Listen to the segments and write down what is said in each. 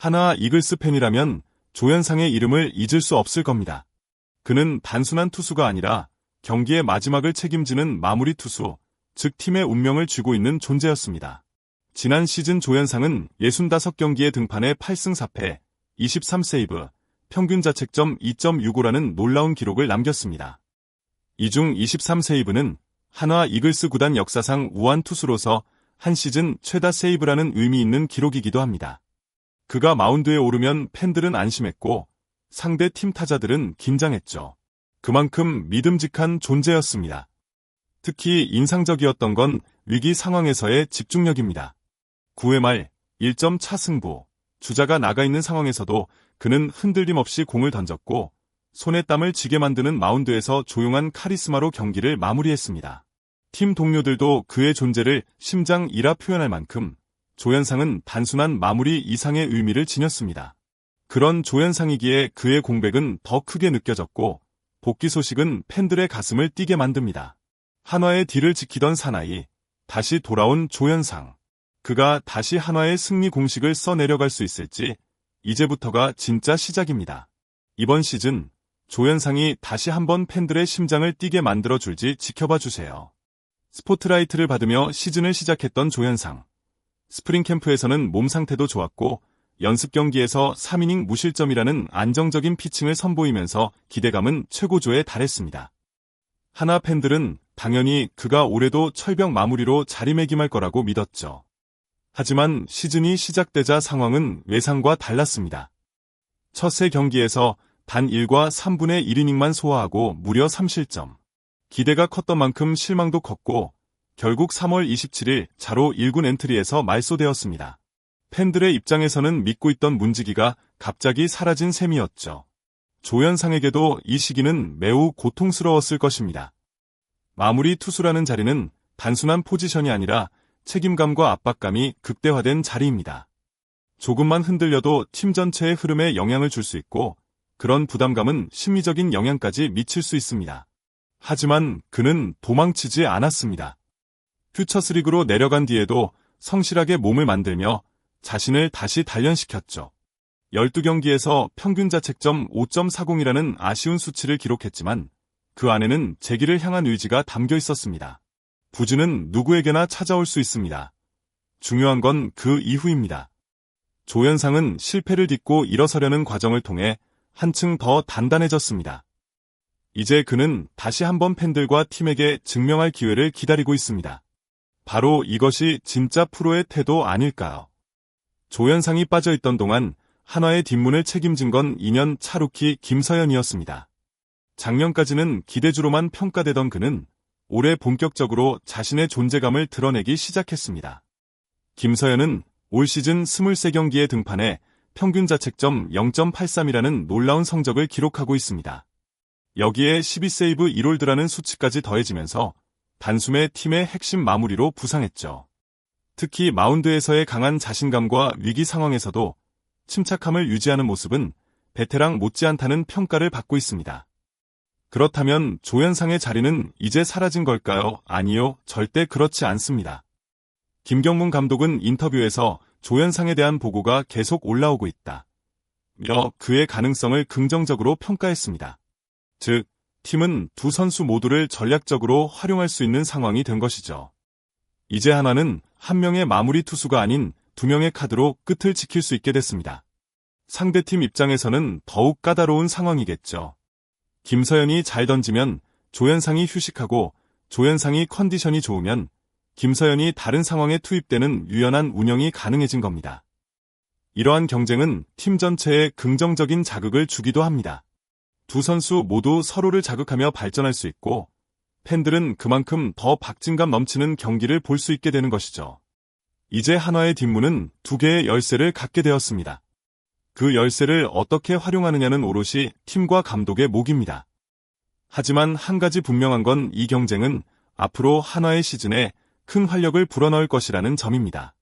하나 이글스 팬이라면 조현상의 이름을 잊을 수 없을 겁니다. 그는 단순한 투수가 아니라 경기의 마지막을 책임지는 마무리 투수, 즉 팀의 운명을 쥐고 있는 존재였습니다. 지난 시즌 조현상은 65경기에 등판해 8승 4패, 23세이브, 평균 자책점 2.65라는 놀라운 기록을 남겼습니다. 이 중 23세이브는 한화 이글스 구단 역사상 우한 투수로서 한 시즌 최다 세이브라는 의미 있는 기록이기도 합니다. 그가 마운드에 오르면 팬들은 안심했고 상대 팀 타자들은 긴장했죠. 그만큼 믿음직한 존재였습니다. 특히 인상적이었던 건 위기 상황에서의 집중력입니다. 9회 말 1점 차 승부, 주자가 나가 있는 상황에서도 그는 흔들림 없이 공을 던졌고 손에 땀을 쥐게 만드는 마운드에서 조용한 카리스마로 경기를 마무리했습니다. 팀 동료들도 그의 존재를 심장이라 표현할 만큼 조현상은 단순한 마무리 이상의 의미를 지녔습니다. 그런 조현상이기에 그의 공백은 더 크게 느껴졌고 복귀 소식은 팬들의 가슴을 뛰게 만듭니다. 한화의 뒤를 지키던 사나이, 다시 돌아온 조현상. 그가 다시 한화의 승리 공식을 써내려갈 수 있을지 이제부터가 진짜 시작입니다. 이번 시즌 조현상이 다시 한번 팬들의 심장을 뛰게 만들어줄지 지켜봐 주세요. 스포트라이트를 받으며 시즌을 시작했던 조현상. 스프링 캠프에서는 몸 상태도 좋았고 연습 경기에서 3이닝 무실점이라는 안정적인 피칭을 선보이면서 기대감은 최고조에 달했습니다. 한화 팬들은 당연히 그가 올해도 철벽 마무리로 자리매김할 거라고 믿었죠. 하지만 시즌이 시작되자 상황은 예상과 달랐습니다. 첫 세 경기에서 단 1과 3분의 1이닝만 소화하고 무려 3실점. 기대가 컸던 만큼 실망도 컸고 결국 3월 27일 자로 1군 엔트리에서 말소되었습니다. 팬들의 입장에서는 믿고 있던 문지기가 갑자기 사라진 셈이었죠. 조현상에게도 이 시기는 매우 고통스러웠을 것입니다. 마무리 투수라는 자리는 단순한 포지션이 아니라 책임감과 압박감이 극대화된 자리입니다. 조금만 흔들려도 팀 전체의 흐름에 영향을 줄 수 있고 그런 부담감은 심리적인 영향까지 미칠 수 있습니다. 하지만 그는 도망치지 않았습니다. 퓨처스리그로 내려간 뒤에도 성실하게 몸을 만들며 자신을 다시 단련시켰죠. 12경기에서 평균 자책점 5.40이라는 아쉬운 수치를 기록했지만 그 안에는 재기를 향한 의지가 담겨 있었습니다. 부진은 누구에게나 찾아올 수 있습니다. 중요한 건 그 이후입니다. 조현상은 실패를 딛고 일어서려는 과정을 통해 한층 더 단단해졌습니다. 이제 그는 다시 한번 팬들과 팀에게 증명할 기회를 기다리고 있습니다. 바로 이것이 진짜 프로의 태도 아닐까요? 조현상이 빠져있던 동안 한화의 뒷문을 책임진 건 2년 차 루키 김서현이었습니다. 작년까지는 기대주로만 평가되던 그는 올해 본격적으로 자신의 존재감을 드러내기 시작했습니다. 김서현은 올 시즌 23경기에 등판해 평균 자책점 0.83이라는 놀라운 성적을 기록하고 있습니다. 여기에 12세이브 1홀드라는 수치까지 더해지면서 단숨에 팀의 핵심 마무리로 부상했죠. 특히 마운드에서의 강한 자신감과 위기 상황에서도 침착함을 유지하는 모습은 베테랑 못지않다는 평가를 받고 있습니다. 그렇다면 조현상의 자리는 이제 사라진 걸까요? 아니요, 절대 그렇지 않습니다. 김경문 감독은 인터뷰에서 조현상에 대한 보고가 계속 올라오고 있다. 그의 가능성을 긍정적으로 평가했습니다. 즉, 팀은 두 선수 모두를 전략적으로 활용할 수 있는 상황이 된 것이죠. 이제 한화는 한 명의 마무리 투수가 아닌 두 명의 카드로 끝을 지킬 수 있게 됐습니다. 상대팀 입장에서는 더욱 까다로운 상황이겠죠. 김서현이 잘 던지면 조현상이 휴식하고 조현상이 컨디션이 좋으면 김서현이 다른 상황에 투입되는 유연한 운영이 가능해진 겁니다. 이러한 경쟁은 팀 전체에 긍정적인 자극을 주기도 합니다. 두 선수 모두 서로를 자극하며 발전할 수 있고 팬들은 그만큼 더 박진감 넘치는 경기를 볼 수 있게 되는 것이죠. 이제 한화의 뒷문은 두 개의 열쇠를 갖게 되었습니다. 그 열쇠를 어떻게 활용하느냐는 오롯이 팀과 감독의 몫입니다. 하지만 한 가지 분명한 건 이 경쟁은 앞으로 한화의 시즌에 큰 활력을 불어넣을 것이라는 점입니다.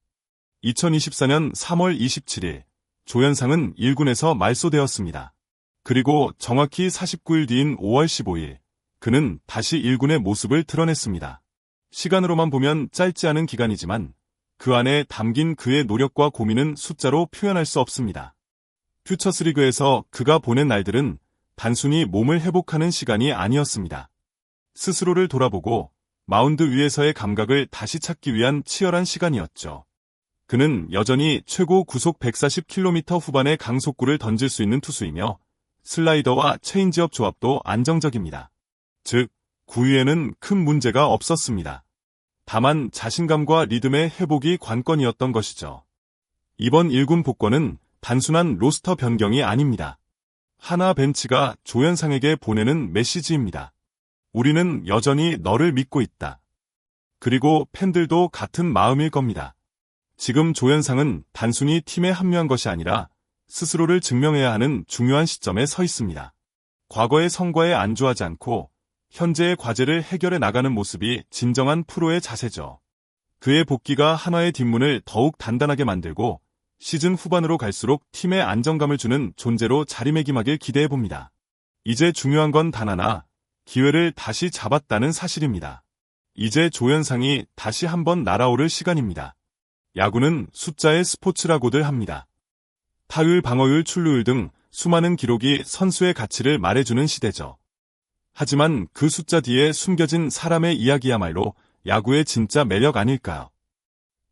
2024년 3월 27일 조현상은 1군에서 말소되었습니다. 그리고 정확히 49일 뒤인 5월 15일 그는 다시 1군의 모습을 드러냈습니다. 시간으로만 보면 짧지 않은 기간이지만 그 안에 담긴 그의 노력과 고민은 숫자로 표현할 수 없습니다. 퓨처스리그에서 그가 보낸 날들은 단순히 몸을 회복하는 시간이 아니었습니다. 스스로를 돌아보고 마운드 위에서의 감각을 다시 찾기 위한 치열한 시간이었죠. 그는 여전히 최고 구속 140km 후반의 강속구를 던질 수 있는 투수이며 슬라이더와 체인지업 조합도 안정적입니다. 즉, 구위에는 큰 문제가 없었습니다. 다만 자신감과 리듬의 회복이 관건이었던 것이죠. 이번 1군 복권은 단순한 로스터 변경이 아닙니다. 하나 벤치가 조현상에게 보내는 메시지입니다. 우리는 여전히 너를 믿고 있다. 그리고 팬들도 같은 마음일 겁니다. 지금 조현상은 단순히 팀에 합류한 것이 아니라 스스로를 증명해야 하는 중요한 시점에 서 있습니다. 과거의 성과에 안주하지 않고 현재의 과제를 해결해 나가는 모습이 진정한 프로의 자세죠. 그의 복귀가 한화의 뒷문을 더욱 단단하게 만들고 시즌 후반으로 갈수록 팀에 안정감을 주는 존재로 자리매김하길 기대해봅니다. 이제 중요한 건 단 하나, 기회를 다시 잡았다는 사실입니다. 이제 조현상이 다시 한번 날아오를 시간입니다. 야구는 숫자의 스포츠라고들 합니다. 타율, 방어율, 출루율 등 수많은 기록이 선수의 가치를 말해주는 시대죠. 하지만 그 숫자 뒤에 숨겨진 사람의 이야기야말로 야구의 진짜 매력 아닐까요?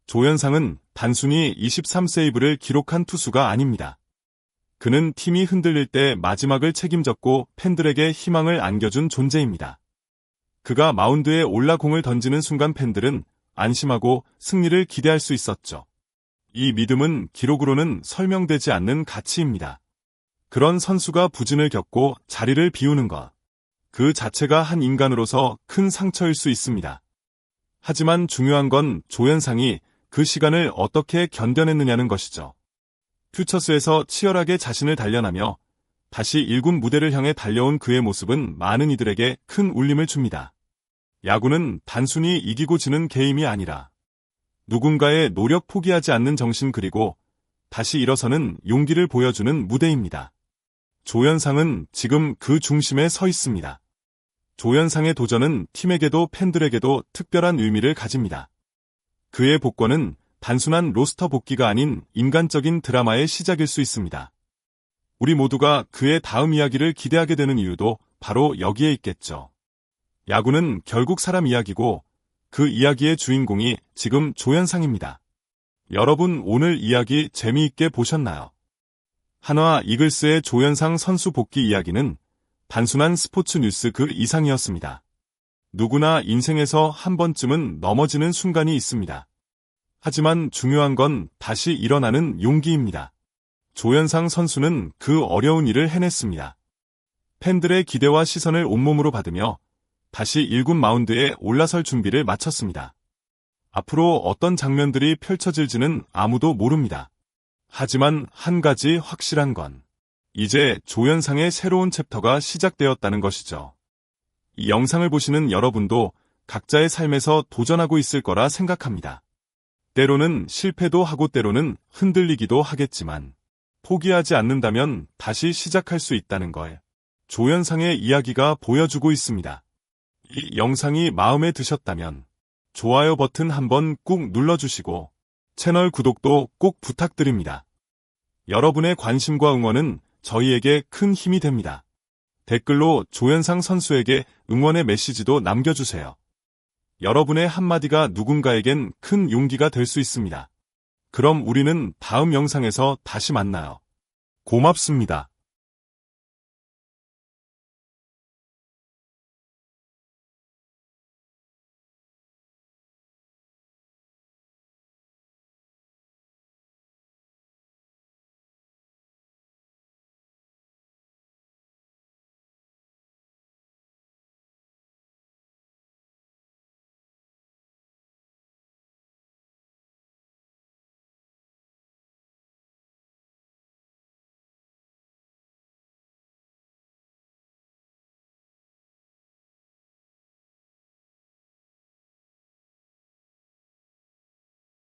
조현상은 단순히 23세이브를 기록한 투수가 아닙니다. 그는 팀이 흔들릴 때 마지막을 책임졌고 팬들에게 희망을 안겨준 존재입니다. 그가 마운드에 올라 공을 던지는 순간 팬들은 안심하고 승리를 기대할 수 있었죠. 이 믿음은 기록으로는 설명되지 않는 가치입니다. 그런 선수가 부진을 겪고 자리를 비우는 것, 그 자체가 한 인간으로서 큰 상처일 수 있습니다. 하지만 중요한 건 조현상이 그 시간을 어떻게 견뎌냈느냐는 것이죠. 퓨처스에서 치열하게 자신을 단련하며 다시 1군 무대를 향해 달려온 그의 모습은 많은 이들에게 큰 울림을 줍니다. 야구는 단순히 이기고 지는 게임이 아니라 누군가의 노력 포기하지 않는 정신 그리고 다시 일어서는 용기를 보여주는 무대입니다. 조현상은 지금 그 중심에 서 있습니다. 조현상의 도전은 팀에게도 팬들에게도 특별한 의미를 가집니다. 그의 복권은 단순한 로스터 복귀가 아닌 인간적인 드라마의 시작일 수 있습니다. 우리 모두가 그의 다음 이야기를 기대하게 되는 이유도 바로 여기에 있겠죠. 야구는 결국 사람 이야기고 그 이야기의 주인공이 지금 조현상입니다. 여러분 오늘 이야기 재미있게 보셨나요? 한화 이글스의 조현상 선수 복귀 이야기는 단순한 스포츠 뉴스 그 이상이었습니다. 누구나 인생에서 한 번쯤은 넘어지는 순간이 있습니다. 하지만 중요한 건 다시 일어나는 용기입니다. 조현상 선수는 그 어려운 일을 해냈습니다. 팬들의 기대와 시선을 온몸으로 받으며 다시 1군 마운드에 올라설 준비를 마쳤습니다. 앞으로 어떤 장면들이 펼쳐질지는 아무도 모릅니다. 하지만 한 가지 확실한 건 이제 조현상의 새로운 챕터가 시작되었다는 것이죠. 이 영상을 보시는 여러분도 각자의 삶에서 도전하고 있을 거라 생각합니다. 때로는 실패도 하고 때로는 흔들리기도 하겠지만 포기하지 않는다면 다시 시작할 수 있다는 걸 조현상의 이야기가 보여주고 있습니다. 이 영상이 마음에 드셨다면 좋아요 버튼 한번 꾹 눌러주시고 채널 구독도 꼭 부탁드립니다. 여러분의 관심과 응원은 저희에게 큰 힘이 됩니다. 댓글로 조현상 선수에게 응원의 메시지도 남겨주세요. 여러분의 한마디가 누군가에겐 큰 용기가 될 수 있습니다. 그럼 우리는 다음 영상에서 다시 만나요. 고맙습니다.